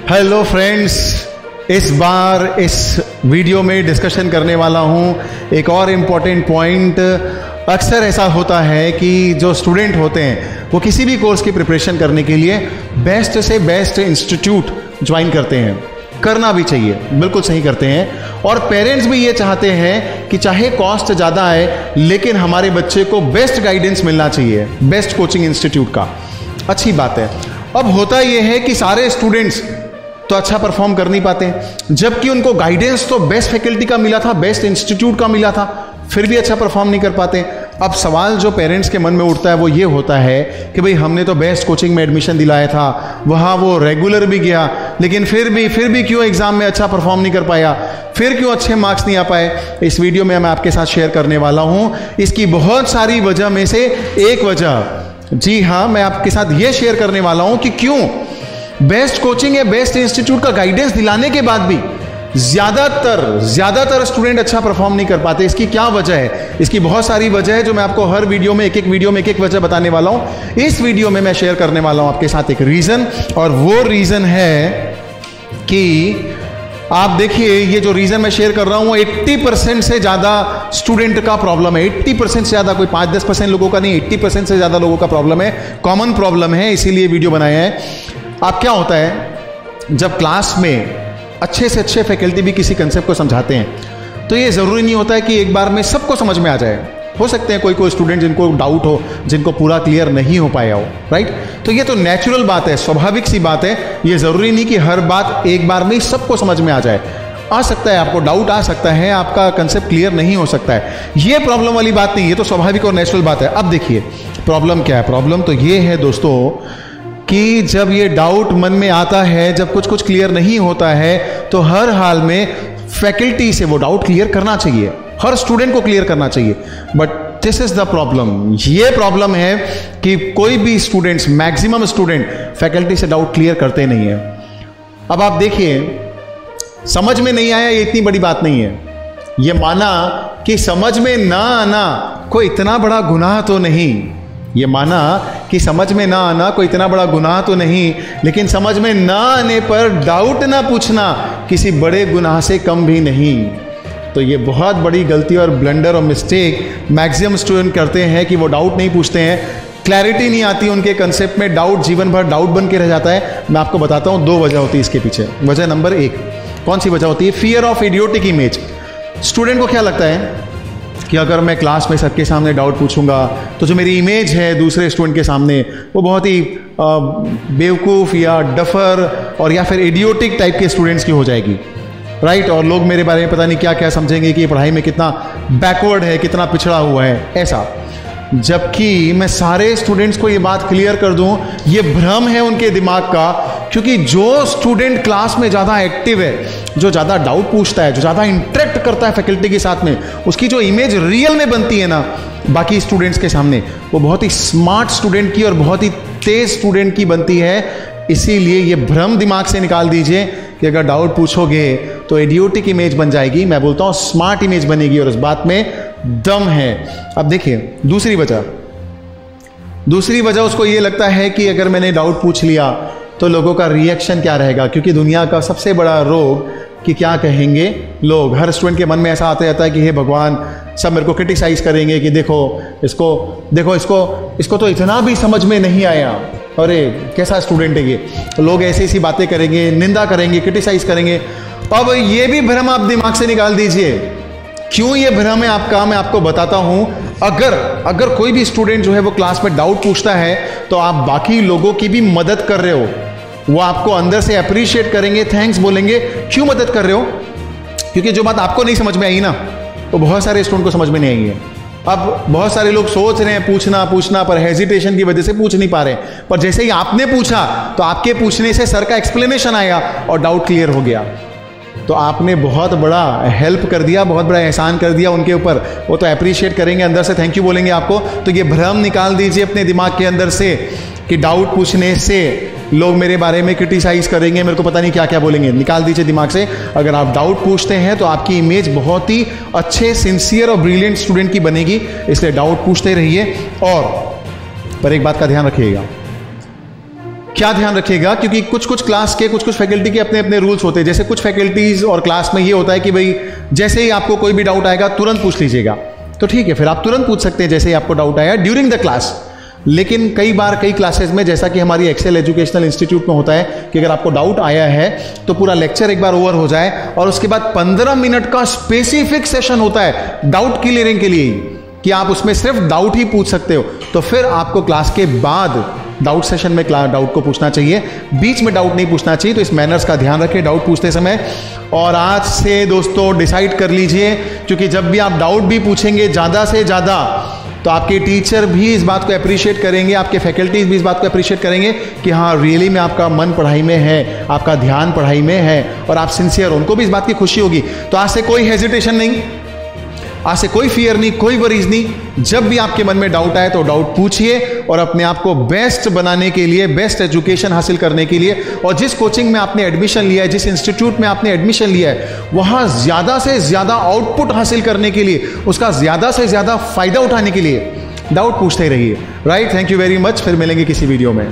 Hello friends, इस बार इस video में डिस्कशन करने वाला हूं एक और इम्पॉर्टेंट पॉइंट। अक्सर ऐसा होता है कि जो स्टूडेंट होते हैं वो किसी भी कोर्स की प्रिपरेशन करने के लिए बेस्ट से बेस्ट इंस्टीट्यूट ज्वाइन करते हैं। करना भी चाहिए, बिल्कुल सही करते हैं। और पेरेंट्स भी ये चाहते हैं कि चाहे कॉस्ट ज़्यादा आए लेकिन हमारे बच्चे को बेस्ट गाइडेंस मिलना चाहिए, बेस्ट कोचिंग इंस्टीट्यूट का। अच्छी बात है। अब होता यह है कि सारे स्टूडेंट्स तो अच्छा परफॉर्म कर नहीं पाते, जबकि उनको गाइडेंस तो बेस्ट फैकल्टी का मिला था, बेस्ट इंस्टीट्यूट का मिला था, फिर भी अच्छा परफॉर्म नहीं कर पाते। अब सवाल जो पेरेंट्स के मन में उठता है वो ये होता है कि भाई हमने तो बेस्ट कोचिंग में एडमिशन दिलाया था, वहाँ वो रेगुलर भी गया, लेकिन फिर भी क्यों एग्जाम में अच्छा परफॉर्म नहीं कर पाया, फिर क्यों अच्छे मार्क्स नहीं आ पाए। इस वीडियो में मैं आपके साथ शेयर करने वाला हूँ इसकी बहुत सारी वजह में से एक वजह, जी हाँ, मैं आपके साथ ये शेयर करने वाला हूँ कि क्यों बेस्ट कोचिंग या बेस्ट इंस्टीट्यूट का गाइडेंस दिलाने के बाद भी ज्यादातर स्टूडेंट अच्छा परफॉर्म नहीं कर पाते। इसकी क्या वजह है? इसकी बहुत सारी वजह है जो मैं आपको हर वीडियो में एक एक वजह बताने वाला हूं। इस वीडियो में मैं शेयर करने वाला हूं आपके साथ एक रीजन, और वो रीजन है कि आप देखिए, ये जो रीजन मैं शेयर कर रहा हूं 80% से ज्यादा स्टूडेंट का प्रॉब्लम है। 80% से ज्यादा, कोई 5-10% लोगों का नहीं, 80% से ज्यादा लोगों का प्रॉब्लम है, कॉमन प्रॉब्लम है, इसीलिए वीडियो बनाया है। आप क्या होता है, जब क्लास में अच्छे से अच्छे फैकल्टी भी किसी कंसेप्ट को समझाते हैं तो ये ज़रूरी नहीं होता है कि एक बार में सबको समझ में आ जाए। हो सकते हैं कोई स्टूडेंट जिनको डाउट हो, जिनको पूरा क्लियर नहीं हो पाया हो, राइट। तो ये तो नेचुरल बात है, स्वाभाविक सी बात है। ये ज़रूरी नहीं कि हर बात एक बार में सबको समझ में आ जाए। आ सकता है आपको डाउट आ सकता है, आपका कंसेप्ट क्लियर नहीं हो सकता है, ये प्रॉब्लम वाली बात नहीं है, तो स्वाभाविक और नेचुरल बात है। अब देखिए प्रॉब्लम क्या है। प्रॉब्लम तो ये है दोस्तों कि जब ये डाउट मन में आता है, जब कुछ क्लियर नहीं होता है, तो हर हाल में फैकल्टी से वो डाउट क्लियर करना चाहिए, हर स्टूडेंट को क्लियर करना चाहिए। But this is the problem. ये प्रॉब्लम है कि कोई भी स्टूडेंट्स, मैक्सिमम स्टूडेंट फैकल्टी से डाउट क्लियर करते नहीं है। अब आप देखिए, समझ में नहीं आया ये इतनी बड़ी बात नहीं है। ये माना कि समझ में ना आना कोई इतना बड़ा गुनाह तो नहीं, ये माना कि समझ में ना आना कोई इतना बड़ा गुनाह तो नहीं, लेकिन समझ में ना आने पर डाउट ना पूछना किसी बड़े गुनाह से कम भी नहीं। तो ये बहुत बड़ी गलती और ब्लंडर और मिस्टेक मैक्सिमम स्टूडेंट करते हैं कि वो डाउट नहीं पूछते हैं, क्लैरिटी नहीं आती उनके कंसेप्ट में, डाउट जीवन भर डाउट बन के रह जाता है। मैं आपको बताता हूँ 2 वजह होती है इसके पीछे। वजह नंबर 1 कौन सी वजह होती है? Fear of idiotic image. Student को क्या लगता है कि अगर मैं क्लास में सबके सामने डाउट पूछूंगा तो जो मेरी इमेज है दूसरे स्टूडेंट के सामने वो बहुत ही बेवकूफ़ या डफर और या फिर इडियोटिक टाइप के स्टूडेंट्स की हो जाएगी, राइट। और लोग मेरे बारे में पता नहीं क्या क्या समझेंगे कि ये पढ़ाई में कितना बैकवर्ड है, कितना पिछड़ा हुआ है, ऐसा। जबकि मैं सारे स्टूडेंट्स को ये बात क्लियर कर दूं, ये भ्रम है उनके दिमाग का, क्योंकि जो स्टूडेंट क्लास में ज़्यादा एक्टिव है, जो ज़्यादा डाउट पूछता है, जो ज़्यादा इंटरेक्ट करता है फैकल्टी के साथ में, उसकी जो इमेज रियल में बनती है ना बाकी स्टूडेंट्स के सामने, वो बहुत ही स्मार्ट स्टूडेंट की और बहुत ही तेज स्टूडेंट की बनती है। इसीलिए ये भ्रम दिमाग से निकाल दीजिए कि अगर डाउट पूछोगे तो इडियोटिक इमेज बन जाएगी। मैं बोलता हूँ स्मार्ट इमेज बनेगी, और इस बात में दम है। अब देखिए दूसरी वजह उसको ये लगता है कि अगर मैंने डाउट पूछ लिया तो लोगों का रिएक्शन क्या रहेगा, क्योंकि दुनिया का सबसे बड़ा रोग कि क्या कहेंगे लोग। हर स्टूडेंट के मन में ऐसा आता रहता है कि हे भगवान, सब मेरे को क्रिटिसाइज करेंगे कि देखो इसको तो इतना भी समझ में नहीं आया, अरे कैसा स्टूडेंट है ये। तो लोग ऐसी बातें करेंगे, निंदा करेंगे, क्रिटिसाइज करेंगे। अब ये भी भ्रम आप दिमाग से निकाल दीजिए। क्यों ये भ्रम है आपका, मैं आपको बताता हूं। अगर कोई भी स्टूडेंट जो है वो क्लास में डाउट पूछता है तो आप बाकी लोगों की भी मदद कर रहे हो, वो आपको अंदर से अप्रिशिएट करेंगे, थैंक्स बोलेंगे। क्यों मदद कर रहे हो? क्योंकि जो बात आपको नहीं समझ में आई ना, वो बहुत सारे स्टूडेंट को समझ में नहीं आई है। अब बहुत सारे लोग सोच रहे हैं पूछना पर हेजिटेशन की वजह से पूछ नहीं पा रहे, पर जैसे ही आपने पूछा तो आपके पूछने से सर का एक्सप्लेनेशन आया और डाउट क्लियर हो गया। तो आपने बहुत बड़ा हेल्प कर दिया, बहुत बड़ा एहसान कर दिया उनके ऊपर। वो तो अप्रिशिएट करेंगे, अंदर से थैंक यू बोलेंगे आपको। तो ये भ्रम निकाल दीजिए अपने दिमाग के अंदर से कि डाउट पूछने से लोग मेरे बारे में क्रिटिसाइज करेंगे, मेरे को पता नहीं क्या क्या बोलेंगे। निकाल दीजिए दिमाग से। अगर आप डाउट पूछते हैं तो आपकी इमेज बहुत ही अच्छे, सिंसियर और ब्रिलियंट स्टूडेंट की बनेगी, इसलिए डाउट पूछते रहिए। और पर एक बात का ध्यान रखिएगा, क्या ध्यान रखिएगा, क्योंकि कुछ कुछ क्लास के कुछ कुछ फैकल्टी के अपने अपने रूल्स होते हैं। जैसे कुछ फैकल्टीज और क्लास में ये होता है कि भाई जैसे ही आपको कोई भी डाउट आएगा तुरंत पूछ लीजिएगा, तो ठीक है, फिर आप तुरंत पूछ सकते हैं जैसे ही आपको डाउट आया ड्यूरिंग द क्लास। लेकिन कई बार कई क्लासेस में, जैसा कि हमारी एक्सेल एजुकेशनल इंस्टीट्यूट में होता है कि अगर आपको डाउट आया है तो पूरा लेक्चर एक बार ओवर हो जाए और उसके बाद 15 मिनट का स्पेसिफिक सेशन होता है डाउट क्लियरिंग के लिए, कि आप उसमें सिर्फ डाउट ही पूछ सकते हो। तो फिर आपको क्लास के बाद डाउट सेशन में डाउट को पूछना चाहिए, बीच में डाउट नहीं पूछना चाहिए। तो इस मैनर्स का ध्यान रखें डाउट पूछते समय। और आज से दोस्तों डिसाइड कर लीजिए, क्योंकि जब भी आप डाउट भी पूछेंगे ज़्यादा से ज़्यादा, तो आपके टीचर भी इस बात को अप्रिशिएट करेंगे, आपके फैकल्टीज भी इस बात को अप्रिशिएट करेंगे कि हाँ रियली में आपका मन पढ़ाई में है, आपका ध्यान पढ़ाई में है और आप सिंसियर हो। उनको भी इस बात की खुशी होगी। तो आज से कोई हेजिटेशन नहीं, आज से कोई फियर नहीं, कोई वरीज नहीं। जब भी आपके मन में डाउट आए तो डाउट पूछिए और अपने आप को बेस्ट बनाने के लिए, बेस्ट एजुकेशन हासिल करने के लिए, और जिस कोचिंग में आपने एडमिशन लिया है, जिस इंस्टीट्यूट में आपने एडमिशन लिया है, वहां ज्यादा से ज्यादा आउटपुट हासिल करने के लिए, उसका ज्यादा से ज्यादा फायदा उठाने के लिए डाउट पूछते रहिए। Right, thank you very much. फिर मिलेंगे किसी वीडियो में।